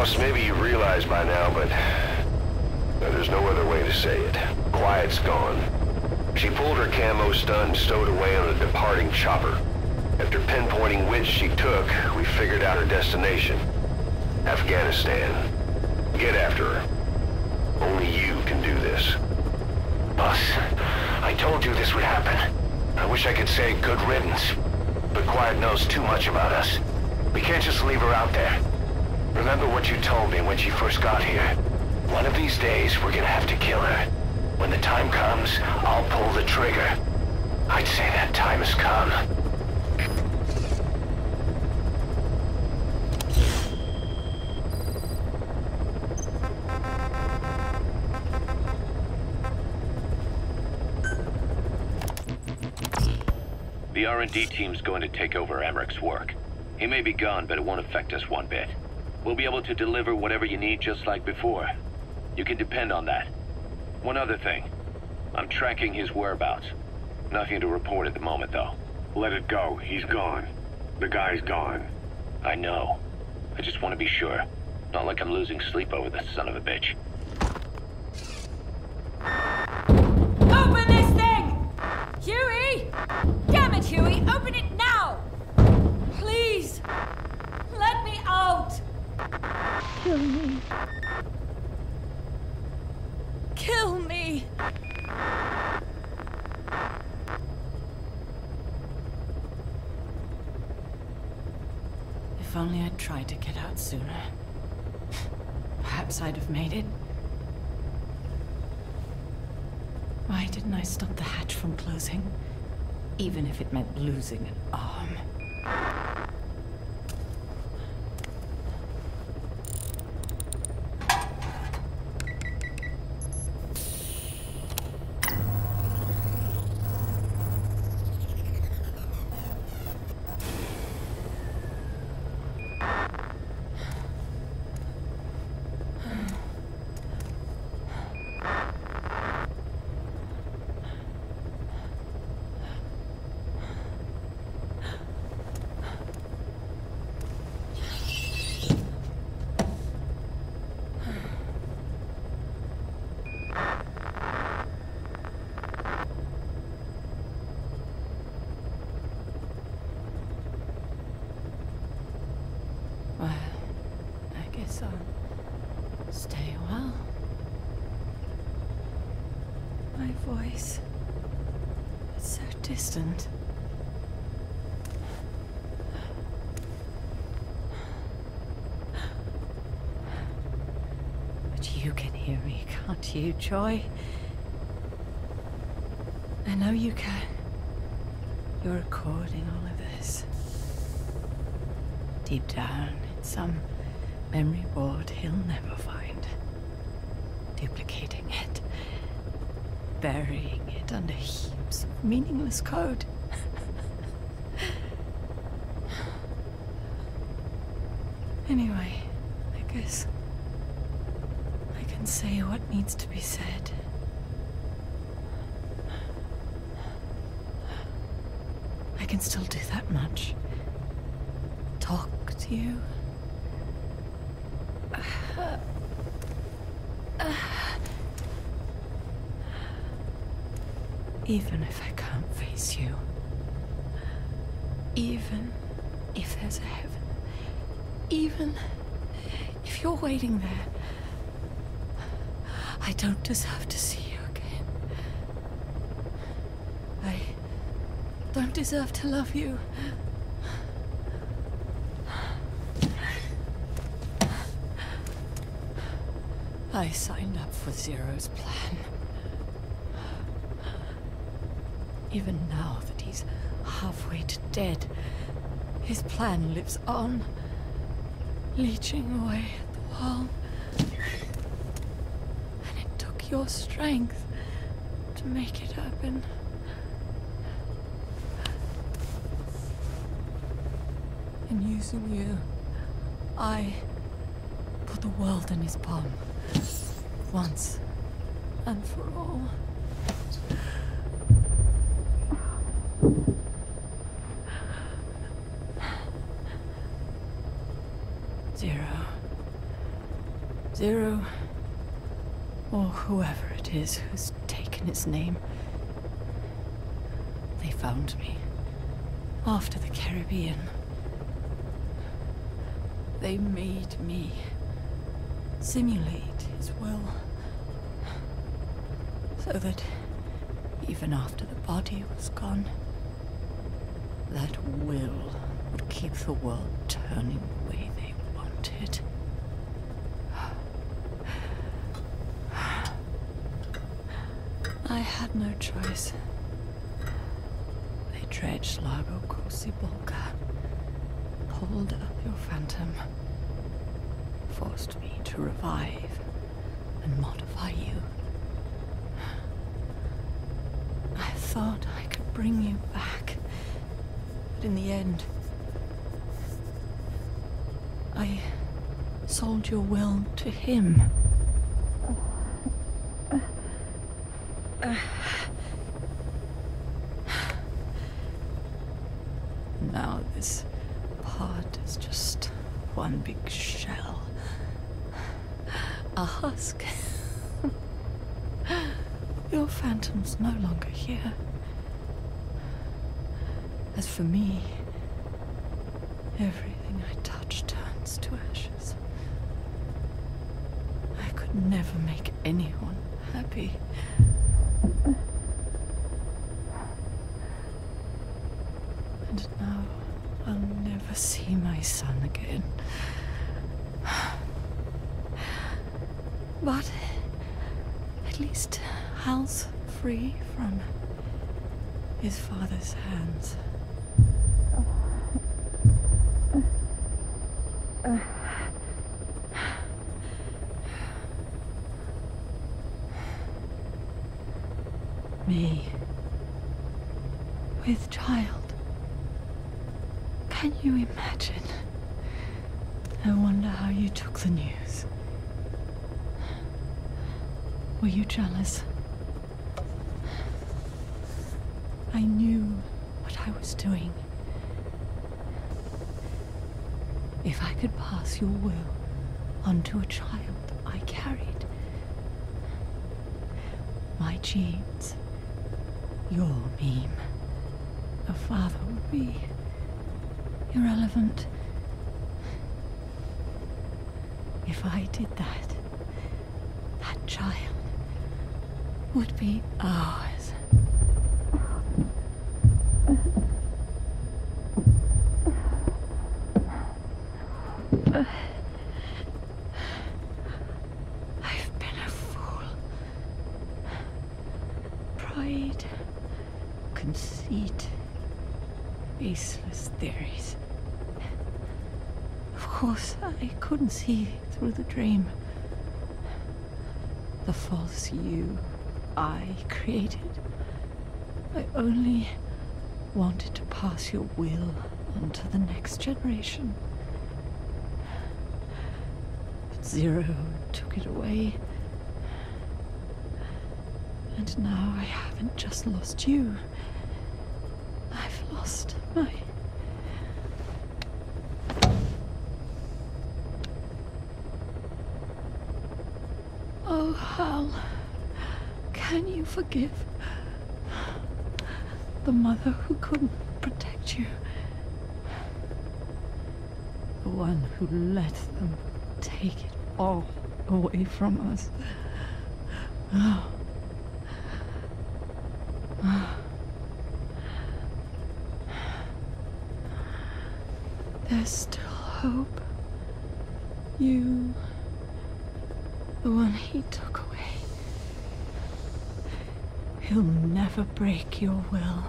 Boss, maybe you realize by now, but there's no other way to say it. Quiet's gone. She pulled her camo stunt and stowed away on a departing chopper. After pinpointing which she took, we figured out her destination. Afghanistan. Get after her. Only you can do this. Boss, I told you this would happen. I wish I could say good riddance. But Quiet knows too much about us. We can't just leave her out there. Remember what you told me when she first got here. One of these days, we're gonna have to kill her. When the time comes, I'll pull the trigger. I'd say that time has come. The R&D team's going to take over Emmerich's work. He may be gone, but it won't affect us one bit. We'll be able to deliver whatever you need just like before. You can depend on that. One other thing. I'm tracking his whereabouts. Nothing to report at the moment, though. Let it go. He's gone. The guy's gone. I know. I just want to be sure. Not like I'm losing sleep over this son of a bitch. Open this thing! Huey! Damn it, Huey! Open it now! Please! Let me out! Kill me. Kill me! If only I'd tried to get out sooner. Perhaps I'd have made it. Why didn't I stop the hatch from closing? Even if it meant losing an arm. I'll stay a while. My voice, it's so distant. But you can hear me, can't you, Joy? I know you can. You're recording all of this. Deep down in some memory board he'll never find. Duplicating it. Burying it under heaps of meaningless code. Anyway, I guess I can say what needs to be said. I can still do that much. Talk to you. Even if I can't face you. Even if there's a heaven. Even if you're waiting there. I don't deserve to see you again. I don't deserve to love you. I signed up for Zero's plan. Even now that he's halfway to dead, his plan lives on, leeching away at the wall. And it took your strength to make it happen. In using you, I put the world in his palm. Once and for all. Zero, Zero, or whoever it is who's taken its name, they found me after the Caribbean. They made me simulate his will, so that even after the body was gone, that will would keep the world turning the way they wanted. I had no choice. They dredged Largo Crucibolca, pulled up your phantom, forced me to revive and modify you. I thought I could bring you back, but in the end, I sold your will to him. Now this part is just one big shell. A husk. Your phantom's no longer here. As for me, everything I touch turns to ashes. I could never make anyone happy. And now I'll never see my son again. But at least Hal's free from his father's hands. Me, with child. Can you imagine? I wonder how you took the news. Were you jealous? I knew what I was doing. If I could pass your will onto a child I carried, my genes, your meme, a father would be irrelevant. If I did that, that child would be ours. I've been a fool. Pride, conceit, baseless theories. Of course, I couldn't see through the dream. The false you I created. I only wanted to pass your will on to the next generation. But Zero took it away. And now I haven't just lost you. I've lost my... Oh, Hal, can you forgive the mother who couldn't protect you? The one who let them take it all away from us. Oh. Oh. There's still hope. You, the one he took away. He'll never break your will.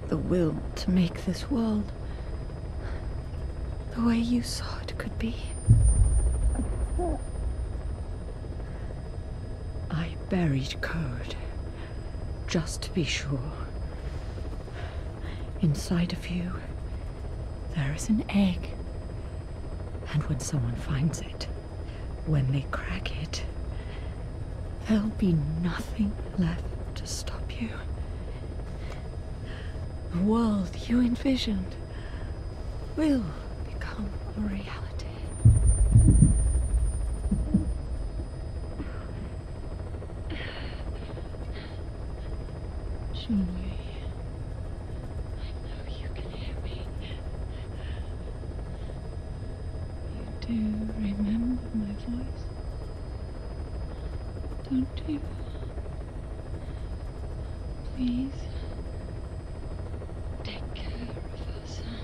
The will to make this world the way you saw it could be. I buried code, just to be sure. Inside of you, there is an egg. And when someone finds it, when they crack it, there'll be nothing left to stop you. The world you envisioned will become a reality. Joey, I know you can hear me. You do remember my voice, don't you? Please, take care of our son.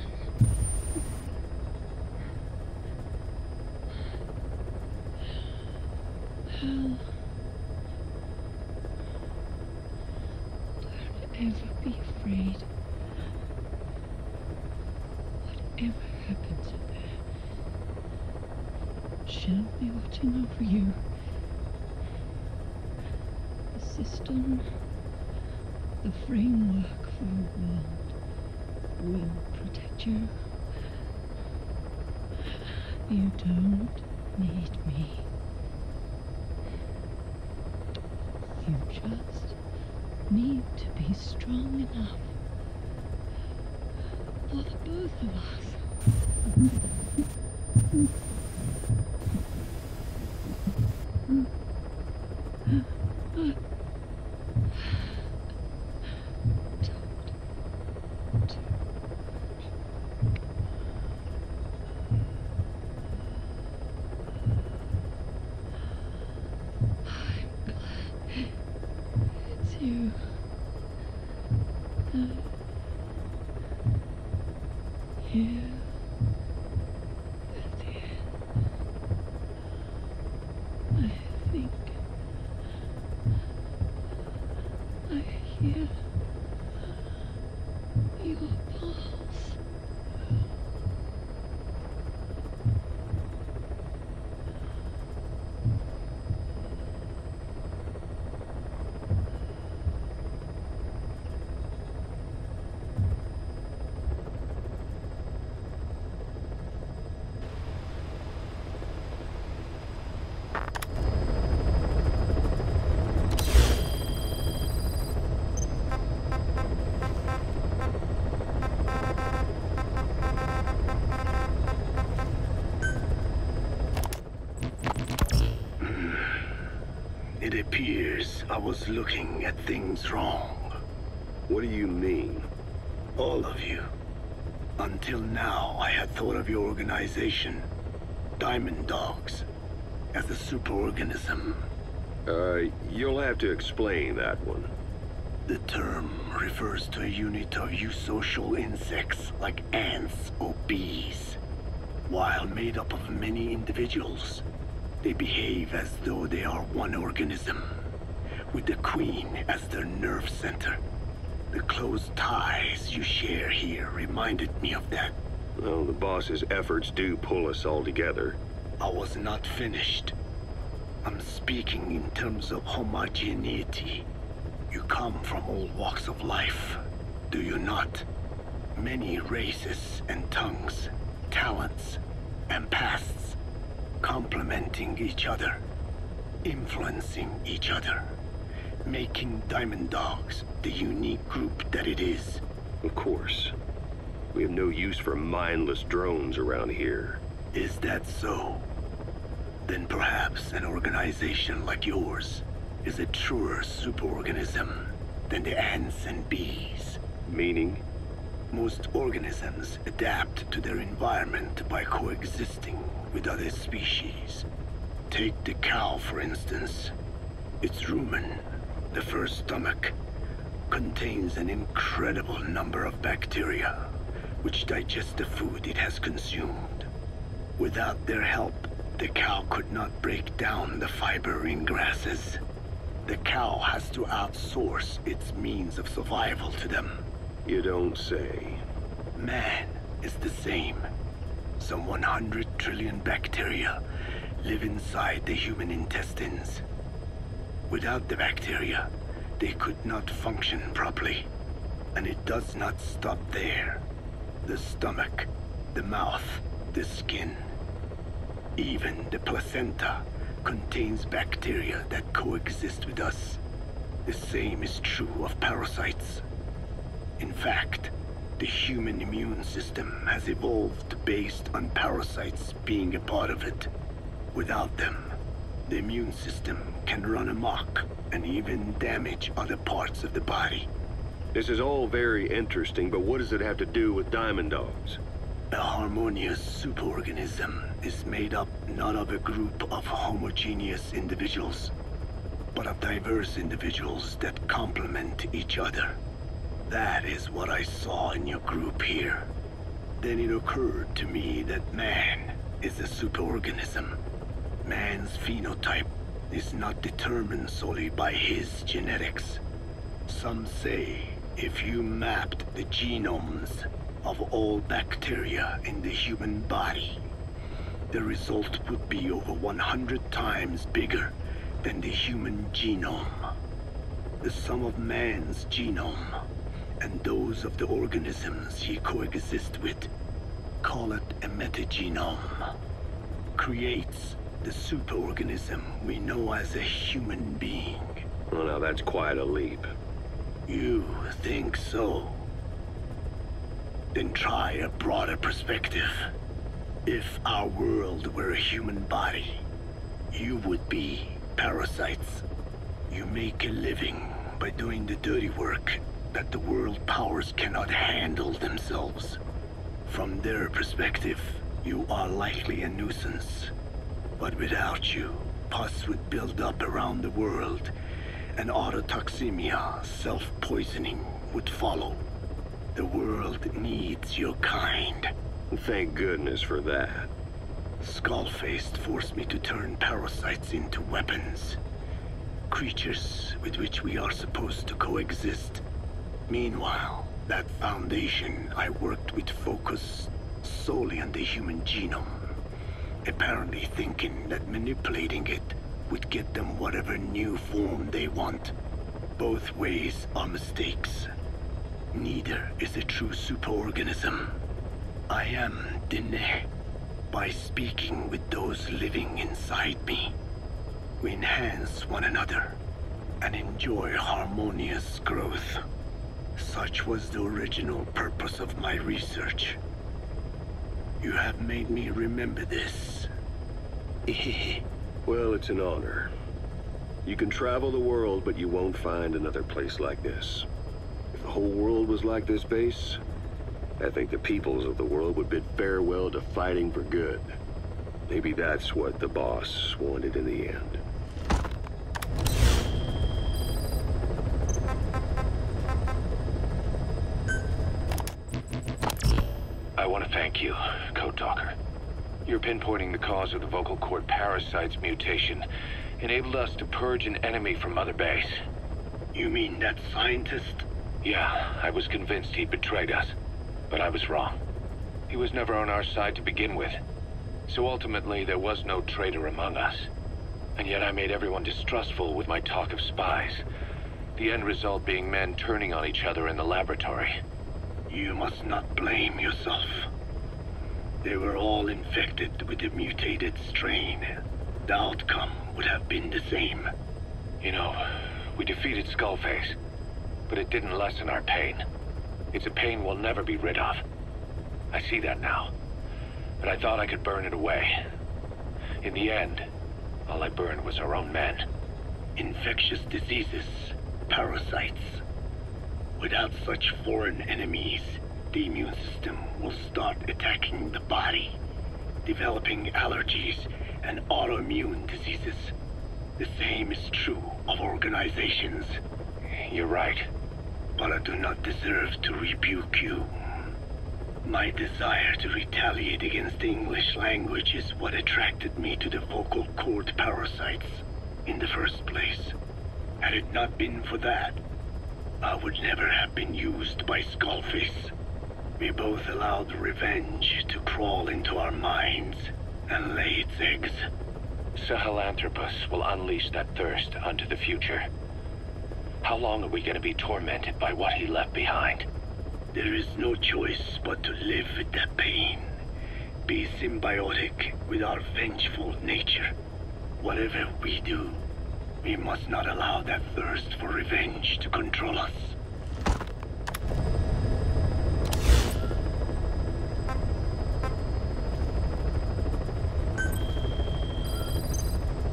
Hal, don't ever be afraid. Whatever happens in there, she'll be watching over you. The system, the framework for your world will protect you. You don't need me. You just need to be strong enough for the both of us. You. Here at the end, I think I hear your pulse. It appears I was looking at things wrong. What do you mean? All of you. Until now, I had thought of your organization, Diamond Dogs, as a superorganism. You'll have to explain that one. The term refers to a unit of eusocial insects like ants or bees. While made up of many individuals, they behave as though they are one organism, with the Queen as their nerve center. The close ties you share here reminded me of that. Well, the boss's efforts do pull us all together. I was not finished. I'm speaking in terms of homogeneity. You come from all walks of life, do you not? Many races and tongues, talents and pasts, complementing each other, influencing each other, making Diamond Dogs the unique group that it is. Of course. We have no use for mindless drones around here. Is that so? Then perhaps an organization like yours is a truer superorganism than the ants and bees. Meaning? Most organisms adapt to their environment by coexisting with other species. Take the cow, for instance. Its rumen, the first stomach, contains an incredible number of bacteria, which digest the food it has consumed. Without their help, the cow could not break down the fiber in grasses. The cow has to outsource its means of survival to them. You don't say. Man is the same. Some 100 trillion bacteria live inside the human intestines. Without the bacteria, they could not function properly. And it does not stop there. The stomach, the mouth, the skin, even the placenta contains bacteria that coexist with us. The same is true of parasites. In fact, the human immune system has evolved based on parasites being a part of it. Without them, the immune system can run amok and even damage other parts of the body. This is all very interesting, but what does it have to do with Diamond Dogs? A harmonious superorganism is made up not of a group of homogeneous individuals, but of diverse individuals that complement each other. That is what I saw in your group here. Then it occurred to me that man is a superorganism. Man's phenotype is not determined solely by his genetics. Some say if you mapped the genomes of all bacteria in the human body, the result would be over 100 times bigger than the human genome. The sum of man's genome and those of the organisms he coexists with, call it a metagenome, creates the superorganism we know as a human being. Well, now that's quite a leap. You think so? Then try a broader perspective. If our world were a human body, you would be parasites. You make a living by doing the dirty work that the world powers cannot handle themselves. From their perspective, you are likely a nuisance. But without you, pus would build up around the world, and autotoxemia, self-poisoning, would follow. The world needs your kind. Thank goodness for that. Skullfaced forced me to turn parasites into weapons. Creatures with which we are supposed to coexist. Meanwhile, that foundation I worked with focused solely on the human genome. Apparently thinking that manipulating it would get them whatever new form they want. Both ways are mistakes. Neither is a true superorganism. I am Diné. By speaking with those living inside me, we enhance one another and enjoy harmonious growth. Such was the original purpose of my research. You have made me remember this. Well, it's an honor. You can travel the world, but you won't find another place like this. If the whole world was like this base, I think the peoples of the world would bid farewell to fighting for good. Maybe that's what the boss wanted in the end. I want to thank you, Code Talker. Your pinpointing the cause of the vocal cord parasite's mutation enabled us to purge an enemy from Mother Base. You mean that scientist? Yeah, I was convinced he'd betrayed us, but I was wrong. He was never on our side to begin with, so ultimately there was no traitor among us. And yet I made everyone distrustful with my talk of spies, the end result being men turning on each other in the laboratory. You must not blame yourself. They were all infected with the mutated strain. The outcome would have been the same. You know, we defeated Skullface, but it didn't lessen our pain. It's a pain we'll never be rid of. I see that now, but I thought I could burn it away. In the end, all I burned was our own men. Infectious diseases, parasites. Without such foreign enemies, the immune system will start attacking the body, developing allergies and autoimmune diseases. The same is true of organizations. You're right. But I do not deserve to rebuke you. My desire to retaliate against the English language is what attracted me to the vocal cord parasites in the first place. Had it not been for that, I would never have been used by Skullface. We both allowed revenge to crawl into our minds and lay its eggs. Sahelanthropus will unleash that thirst onto the future. How long are we going to be tormented by what he left behind? There is no choice but to live with that pain. Be symbiotic with our vengeful nature. Whatever we do, we must not allow that thirst for revenge to control us.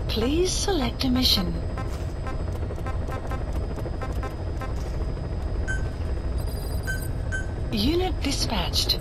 Please select a mission. Unit dispatched.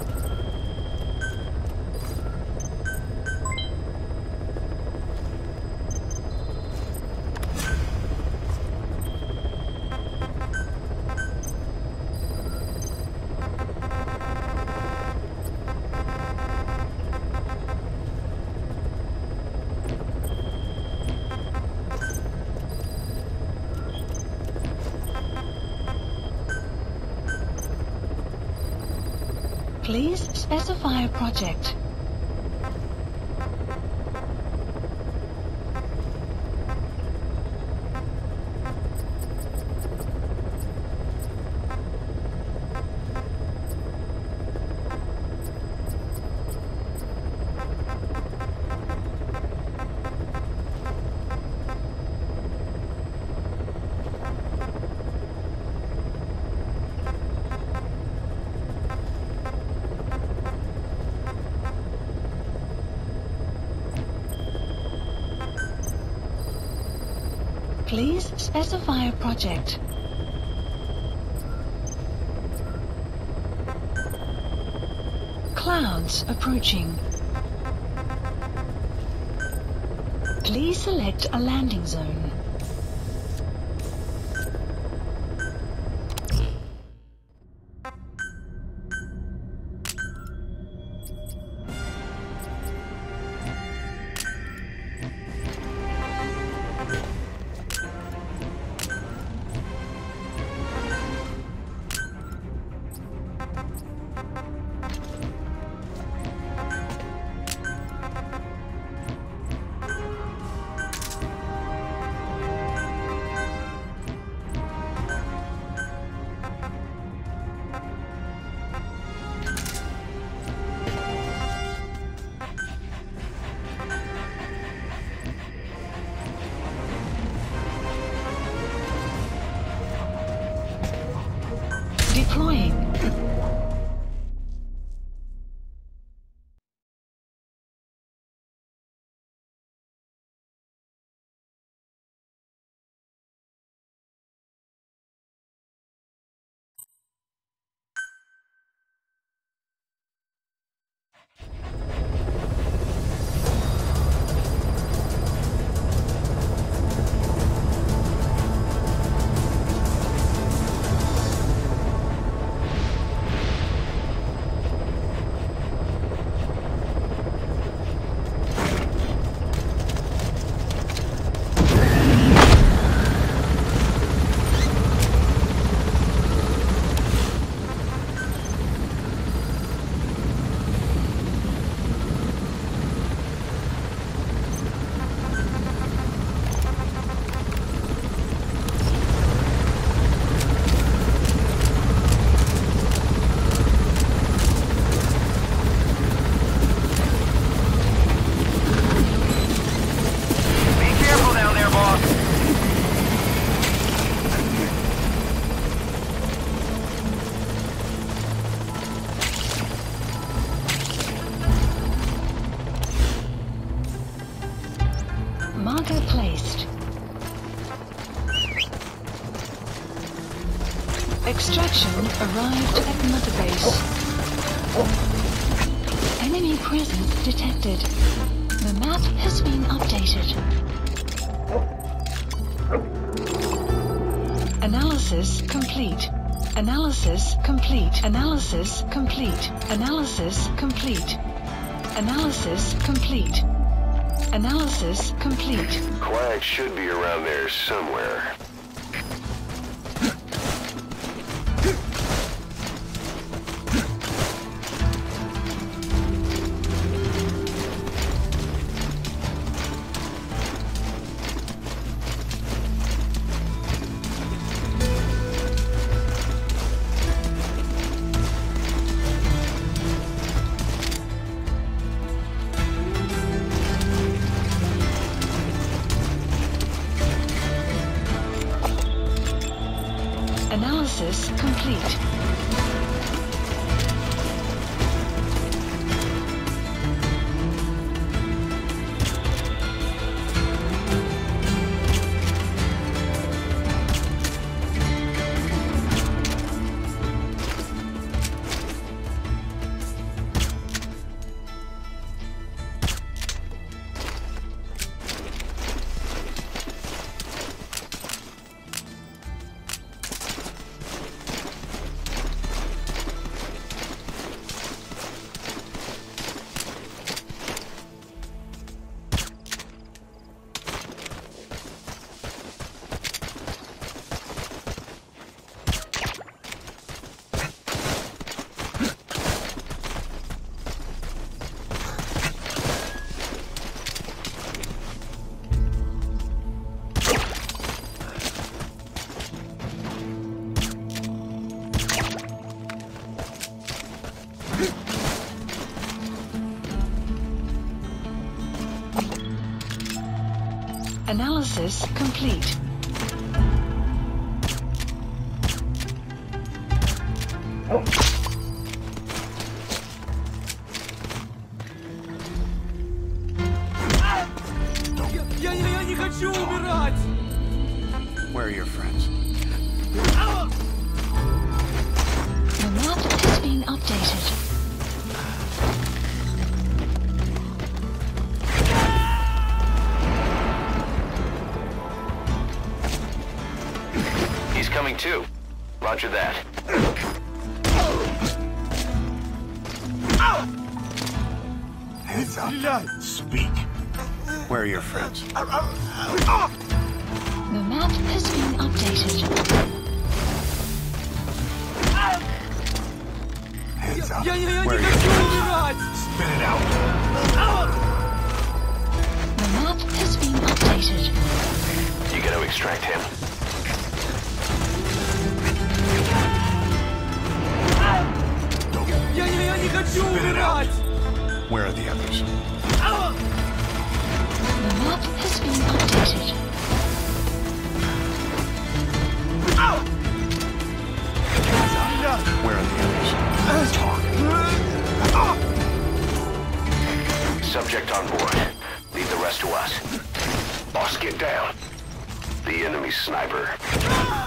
Please specify a project. Please specify a project. Clouds approaching. Please select a landing zone. Deploying. Marker placed. Extraction arrived at Mother Base. Enemy presence detected. The map has been updated. Analysis complete. Analysis complete. Analysis complete. Analysis complete. Analysis complete. Analysis complete. Quiet should be around there somewhere. Analysis complete. Analysis complete. Я не хочу умирать! Where are your friends? The map has been updated. He's coming too. Roger that. Heads up. Speak. Where are your friends? The map has been updated. Heads up. Я не Where are хочу you? умирать! Spit it out. The map has been updated. You gotta extract him. Я не хочу умирать! Where are the others? The map has been updated. Where are the others? Talk. Subject on board. Leave the rest to us. Boss, get down. The enemy sniper.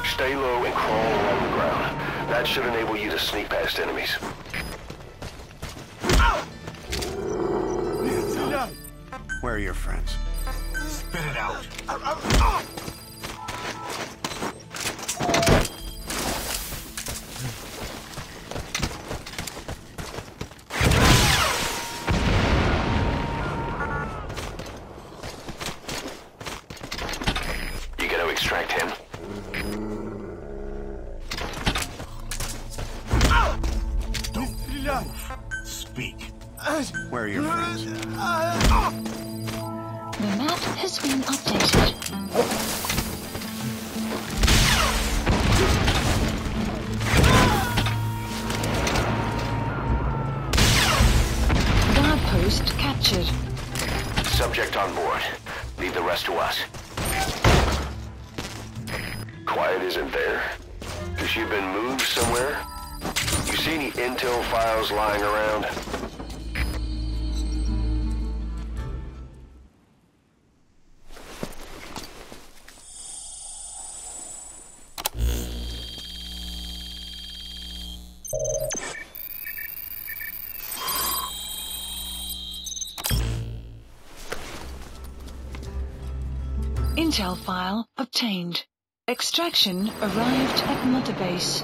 Stay low and crawl along the ground. That should enable you to sneak past enemies. Where are your friends? Spit it out. You gotta extract him. Don't move. Speak. Where are your friends? The map has been updated. Guard post captured. Subject on board. Leave the rest to us. Quiet isn't there? Has she been moved somewhere? You see any intel files lying around? Intel file obtained. Extraction arrived at Mother Base.